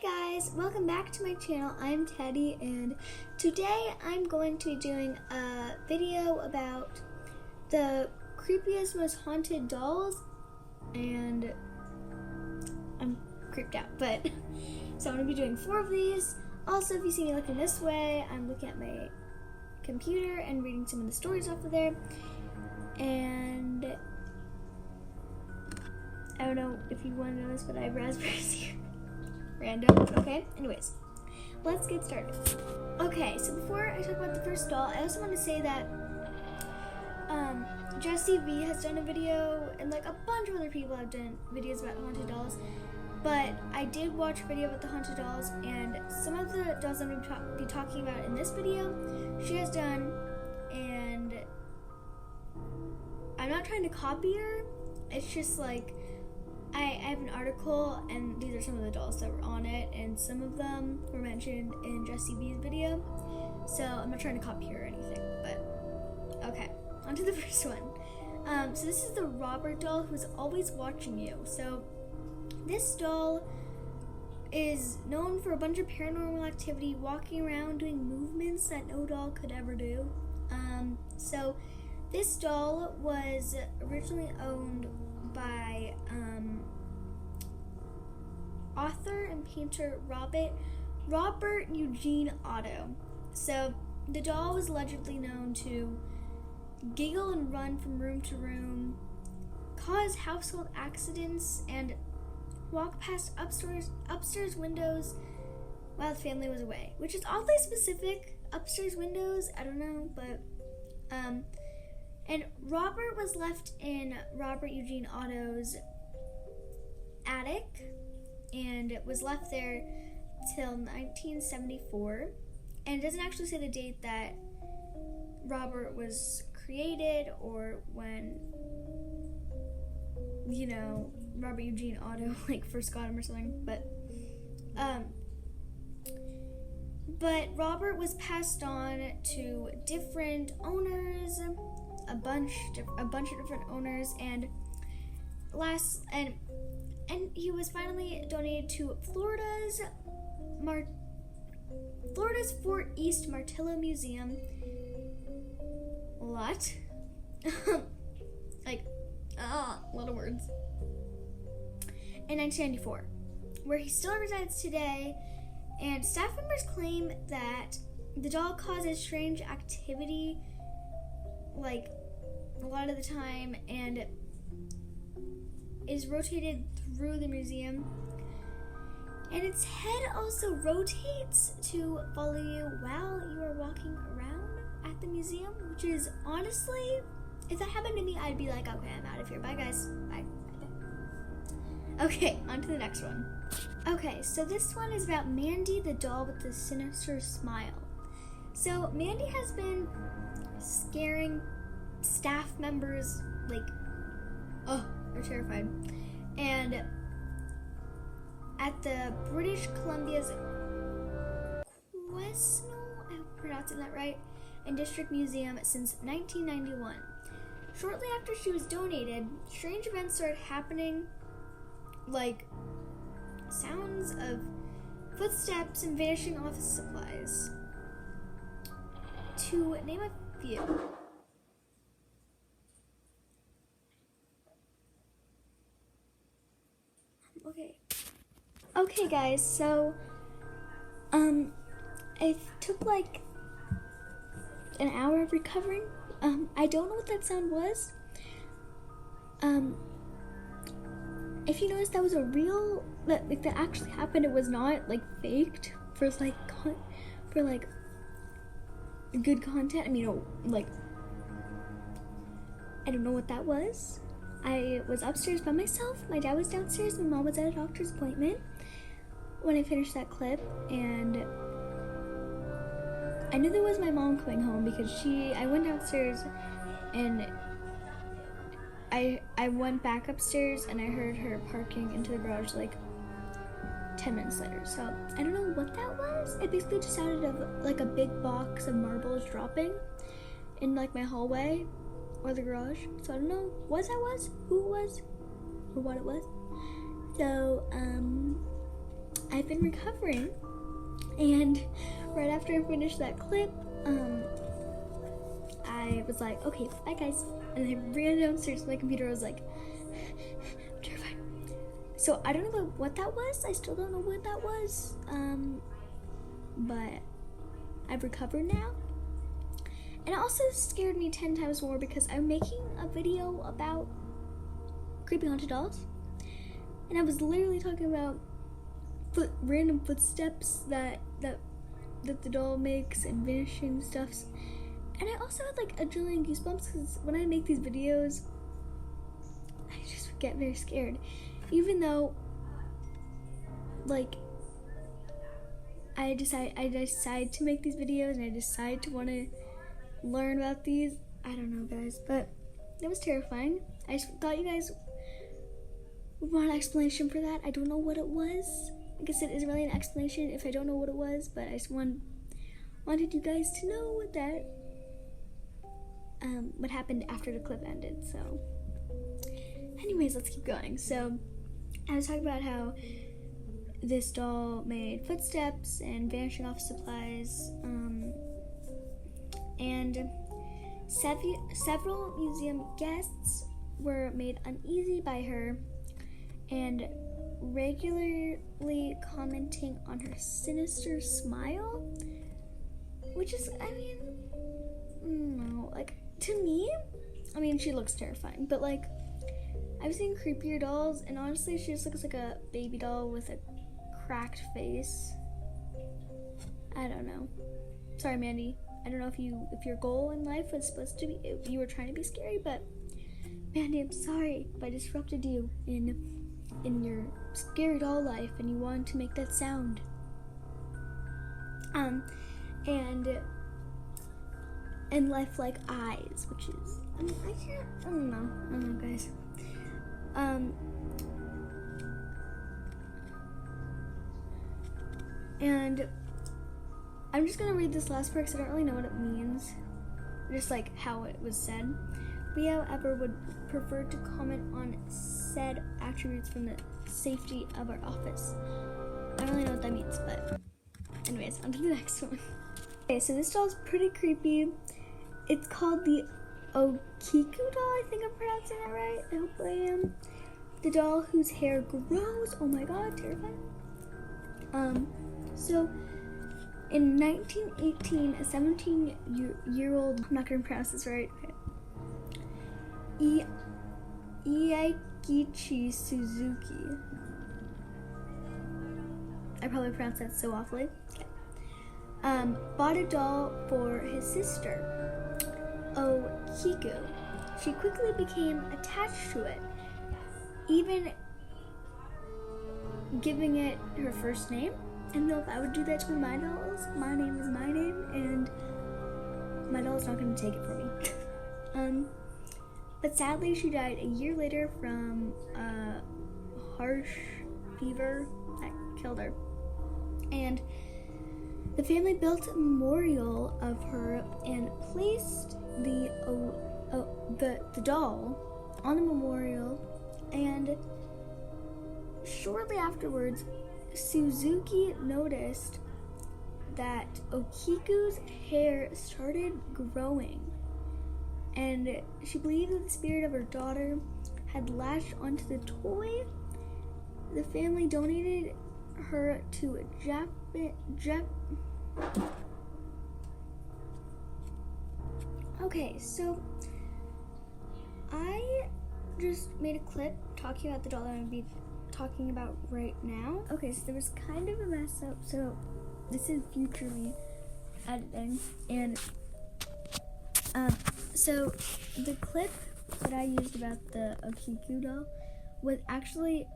Hi guys, welcome back to my channel. I'm Teddy and today I'm going to be doing a video about the creepiest, most haunted dolls, and I'm creeped out, but so I'm going to be doing 4 of these. Also, if you see me looking this way, I'm looking at my computer and reading some of the stories off of there, and I don't know if you want to know this, but I have raspberries here. Random. Okay, anyways, let's get started. Okay, so before I talk about the first doll, I also want to say that Jessie V has done a video, and like a bunch of other people have done videos about haunted dolls, but I did watch a video about the haunted dolls, and some of the dolls I'm going to be talking about in this video, she has done, and I'm not trying to copy her. It's just like I have an article, and these are some of the dolls that were on it, and some of them were mentioned in Jessie B's video, so I'm not trying to copy her or anything, but okay, on to the first one. So this is the Robert doll who's always watching you. So this doll is known for a bunch of paranormal activity, walking around doing movements that no doll could ever do. So this doll was originally owned by author and painter Robert Eugene Otto. So the doll was allegedly known to giggle and run from room to room, cause household accidents, and walk past upstairs windows while the family was away, which is oddly specific. Upstairs windows, I don't know, but and Robert was left in Robert Eugene Otto's attic, and it was left there till 1974. And it doesn't actually say the date that Robert was created or when, you know, Robert Eugene Otto like first got him or something. But Robert was passed on to different owners. A bunch of different owners, and he was finally donated to Florida's Fort East Martello Museum. What? A lot of words. In 1994, where he still resides today, and staff members claim that the doll causes strange activity like a lot of the time and is rotated through the museum, and its head also rotates to follow you while you are walking around at the museum, which is honestly, if that happened to me, I'd be like, okay, I'm out of here, bye guys, bye. Okay, on to the next one. Okay, so this one is about Mandy the doll with the sinister smile. So Mandy has been scaring staff members, like, they're terrified. And at the British Columbia's Quesnel, I hope I'm pronouncing that right, and District Museum since 1991. Shortly after she was donated, strange events started happening, like sounds of footsteps and vanishing office supplies, to name a few. Okay guys, so it took like an hour of recovering. I don't know what that sound was. If you notice, that was a real, that actually happened. It was not like faked for like good content. I mean, like, I don't know what that was. I was upstairs by myself. My dad was downstairs. My mom was at a doctor's appointment when I finished that clip, and I knew there was my mom coming home because I went downstairs and I went back upstairs and I heard her parking into the garage like 10 minutes later. So I don't know what that was. It basically just sounded of like a big box of marbles dropping in like my hallway or the garage. So I don't know what that was, who it was, or what it was. So I've been recovering, and right after I finished that clip, I was like, okay, bye guys, and I ran downstairs to my computer. I was like, I'm terrified. So I don't know what that was. I still don't know what that was, but I've recovered now. And it also scared me 10 times more because I'm making a video about creepy haunted dolls, and I was literally talking about random footsteps that the doll makes and vanishing stuffs. And I also had like a jillion goosebumps because when I make these videos, I just get very scared. Even though, like, I decide to make these videos and I decide to want to learn about these. I don't know, guys, but it was terrifying. I just thought you guys would want an explanation for that. I don't know what it was. I guess it isn't really an explanation if I don't know what it was, but I just wanted you guys to know what happened after the clip ended. So anyways, let's keep going. So I was talking about how this doll made footsteps and vanishing office supplies, and several museum guests were made uneasy by her and regularly commenting on her sinister smile, which is, I mean, no, like, to me, I mean, she looks terrifying, but like, I've seen creepier dolls, and honestly, she just looks like a baby doll with a cracked face. I don't know. Sorry, Mandy. I don't know if your goal in life was supposed to be, if you were trying to be scary, but Mandy, I'm sorry if I disrupted you in your scary doll life and you wanted to make that sound. And lifelike eyes, which is, I mean, I don't know, guys. And I'm just gonna read this last part because I don't really know what it means, just like how it was said. We, however, would prefer to comment on said attributes from the safety of our office. I don't really know what that means, but anyways, on to the next one. Okay, so this doll is pretty creepy. It's called the Okiku doll. I think I'm pronouncing that right. I hope I am. The doll whose hair grows. Oh my god, terrifying. So in 1918, a 17-year-old, I'm not gonna pronounce this right, okay. Iaikichi Suzuki. I probably pronounced that so awfully. Okay. Bought a doll for his sister, Okiku. She quickly became attached to it, even giving it her first name. And though if I would do that to my dolls, my name is my name, and my doll's not going to take it for me. But sadly, she died a year later from a harsh fever that killed her. And the family built a memorial of her and placed the doll on the memorial. And shortly afterwards, Suzuki noticed that Okiku's hair started growing, and she believed that the spirit of her daughter had latched onto the toy. The family donated her to Okay, so I just made a clip talking about the doll that I'm going to be talking about right now. Okay, so there was kind of a mess up, so this is future me editing, and so the clip that I used about the Okiku doll was actually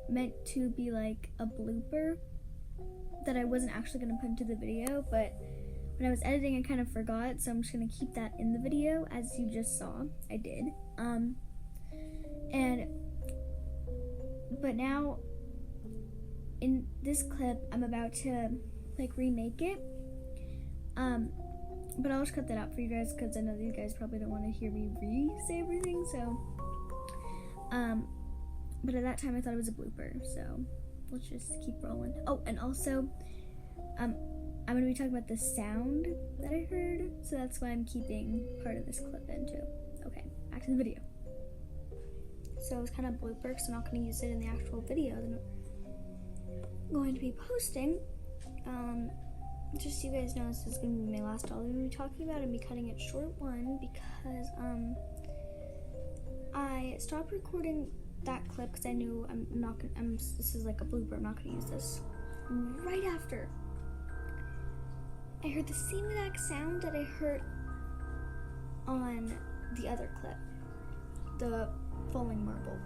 meant to be like a blooper that I wasn't actually going to put into the video, but when I was editing I kind of forgot, so I'm just going to keep that in the video. As you just saw, I did. But now in this clip I'm about to like remake it, but I'll just cut that out for you guys because I know that you guys probably don't want to hear me re-say everything, so but at that time I thought it was a blooper, so let's just keep rolling. Oh, and also, I'm going to be talking about the sound that I heard, so that's why I'm keeping part of this clip in too. Okay, back to the video. So it's kind of blooper, because I'm not going to use it in the actual video that I'm going to be posting. Just so you guys know, this is going to be my last doll I'm going to be talking about, and be cutting it short one because I stopped recording that clip because I knew this is like a blooper, I'm not going to use this. Right after I heard the same exact sound that I heard on the other clip, the falling marble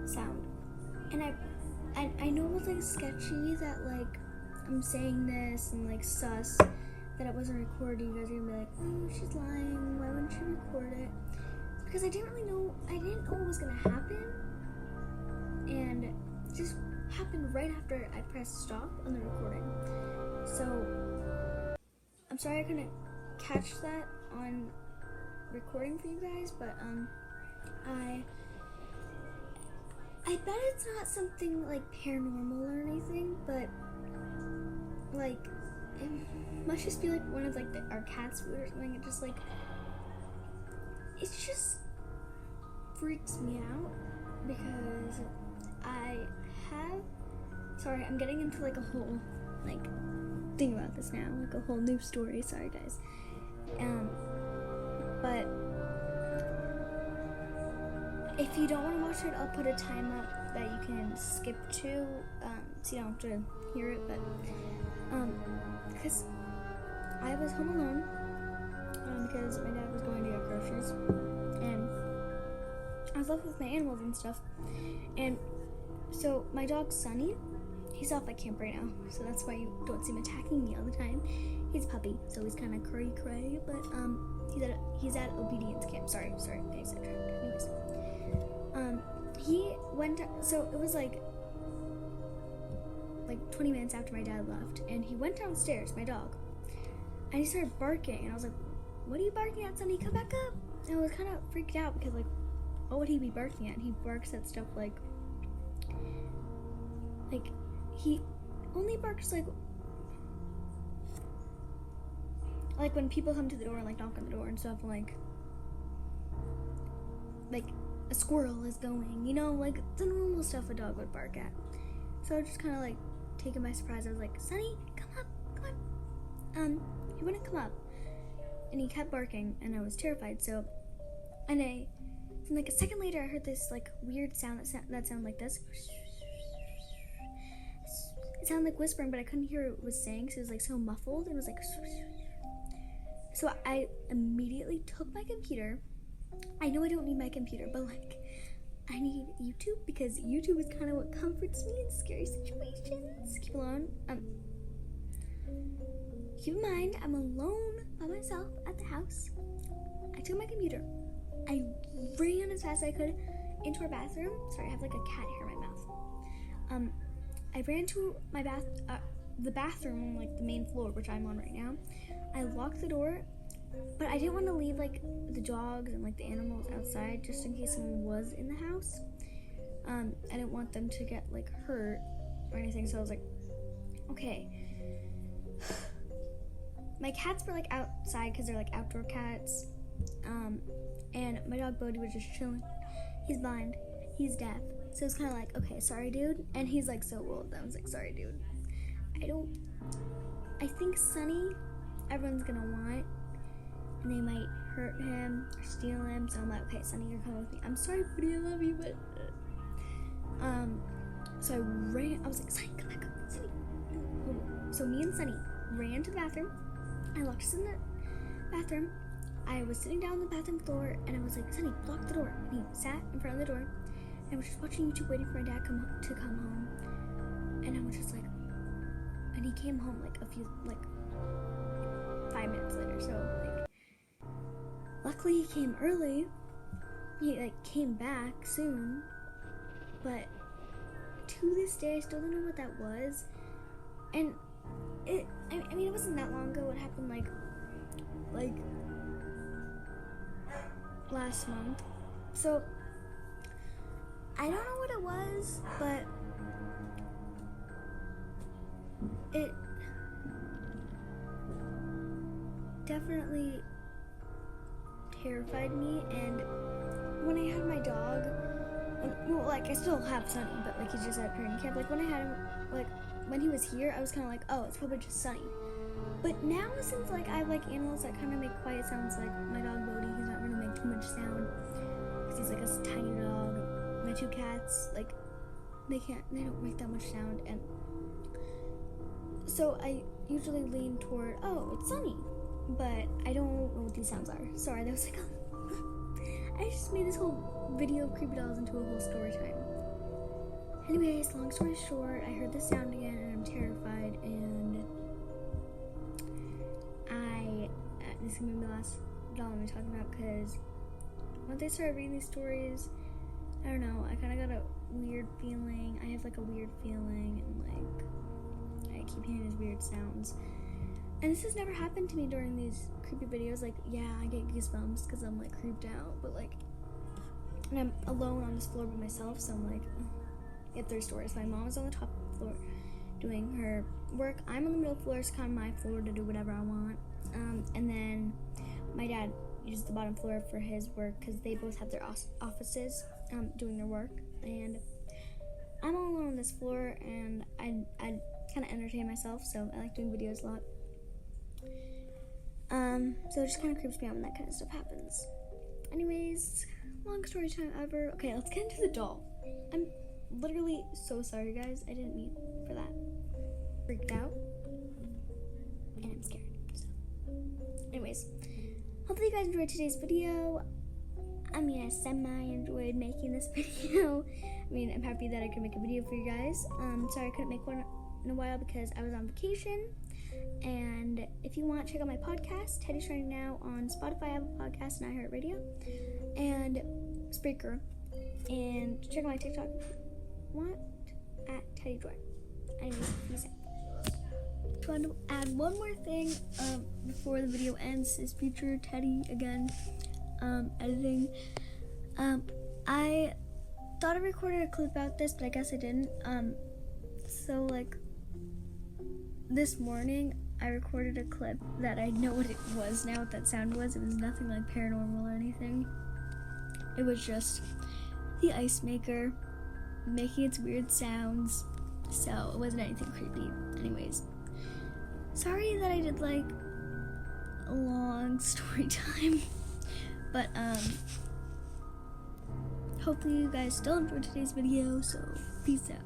sound. And I know it's like sketchy that like I'm saying this and like sus that it wasn't recorded. You guys are gonna be like, oh, she's lying, why wouldn't she record it? It's because I didn't know what was gonna happen, and it just happened right after I pressed stop on the recording. So I'm sorry I couldn't catch that on recording for you guys, but I bet it's not something like paranormal or anything, but like it must just be like one of like our cat's food or something. It just freaks me out because I'm getting into like a whole like thing about this now, like a whole new story. Sorry guys. But if you don't want to watch it, I'll put a time up that you can skip to, so you don't have to hear it, but, because I was home alone, because my dad was going to get groceries, and I was left with my animals and stuff, and so my dog Sunny, he's off at camp right now, so that's why you don't see him attacking me all the time. He's a puppy, so he's kind of cray, but, he's at obedience camp. Sorry, I sidetracked. Anyways. He went, so it was like 20 minutes after my dad left, and he went downstairs, my dog, and he started barking, and I was like, what are you barking at, Sonny? Come back up. And I was kind of freaked out because like, what would he be barking at? He barks at stuff like he only barks like when people come to the door and like knock on the door and stuff, like a squirrel is going, you know, like the normal stuff a dog would bark at. So I was just kind of like taken by surprise. I was like, Sonny, come on. He wouldn't come up, and he kept barking, and I was terrified. So, and then like a second later, I heard this like weird sound that sounded like this. It sounded like whispering, but I couldn't hear what it was saying, so it was like so muffled. It was like, so I immediately took my computer. I know I don't need my computer, but like I need YouTube because YouTube is kind of what comforts me in scary situations. Keep in mind, I'm alone by myself at the house. I took my computer. I ran as fast as I could into our bathroom. Sorry, I have like a cat hair in my mouth. I ran to my the bathroom, like the main floor, which I'm on right now. I locked the door, but I didn't want to leave like the dogs and like the animals outside just in case someone was in the house. I didn't want them to get like hurt or anything, so I was like, okay. My cats were like outside because they're like outdoor cats, and my dog Bodhi was just chilling. He's blind, he's deaf, so it's kind of like, okay, sorry dude, and he's like so old. I was like, sorry dude, I think Sunny everyone's gonna want, and they might hurt him or steal him, so I'm like, okay, Sunny, you're coming with me. I'm sorry Bodhi, I love you, but so I was like, Sunny, come back up, Sunny. So me and Sunny ran to the bathroom. I locked us in the bathroom. I was sitting down on the bathroom floor, and I was like, Sunny, block the door. And he sat in front of the door, and I was just watching YouTube, waiting for my dad to come home. And I was just like, and he came home like 5 minutes later. So like, luckily he came early. He like came back soon, but to this day I still don't know what that was. And I mean, it wasn't that long ago. It happened like last month. So I don't know what it was, but it definitely terrified me. And when I had my dog, well, like I still have Sunny, but like he's just at training camp. Like when I had him, like when he was here, I was kind of like, oh, it's probably just Sunny. But now, since like I have like animals that kind of make quiet sounds, like my dog Bodhi, he's not gonna make too much sound because he's like a tiny dog. My 2 cats, like they don't make that much sound, and so I usually lean toward, oh, it's Sunny, but I don't know what these sounds are. Sorry, that was like I just made this whole video of creepy dolls into a whole story time. Anyways, long story short, I heard this sound again and I'm terrified, and this is gonna be the last doll I'm talking about, because once I started reading these stories, I don't know, I kind of got a weird feeling. I have like a weird feeling, and like I keep hearing these weird sounds. And this has never happened to me during these creepy videos. Like, yeah, I get goosebumps because I'm like creeped out, but like, and I'm alone on this floor by myself, so I'm like, I have 3 stories. My mom is on the top floor doing her work. I'm on the middle floor. It's kind of my floor to do whatever I want. And then my dad uses the bottom floor for his work because they both have their offices doing their work. And I'm all alone on this floor, and I kind of entertain myself, so I like doing videos a lot. So it just kind of creeps me out when that kind of stuff happens. Anyways, long story time ever. Okay, let's get into the doll. I'm literally so sorry, guys. I didn't mean for that. Freaked out, and I'm scared. So, anyways, hopefully you guys enjoyed today's video. I mean, I semi-enjoyed making this video. I mean, I'm happy that I could make a video for you guys. Sorry I couldn't make one in a while because I was on vacation. And if you want, check out my podcast, Teddy's Trending Now, on Spotify, Apple Podcasts, and iHeartRadio, and Spreaker. And check out my TikTok if you want, at Teddy Joy. Anyways, peace out. Just wanted to add one more thing before the video ends. Is future Teddy again editing. I thought I recorded a clip about this, but I guess I didn't. So like this morning I recorded a clip that I know what it was now, what that sound was. It was nothing like paranormal or anything. It was just the ice maker making its weird sounds, so it wasn't anything creepy. Anyways, sorry that I did like a long story time, but hopefully you guys still enjoyed today's video, so peace out.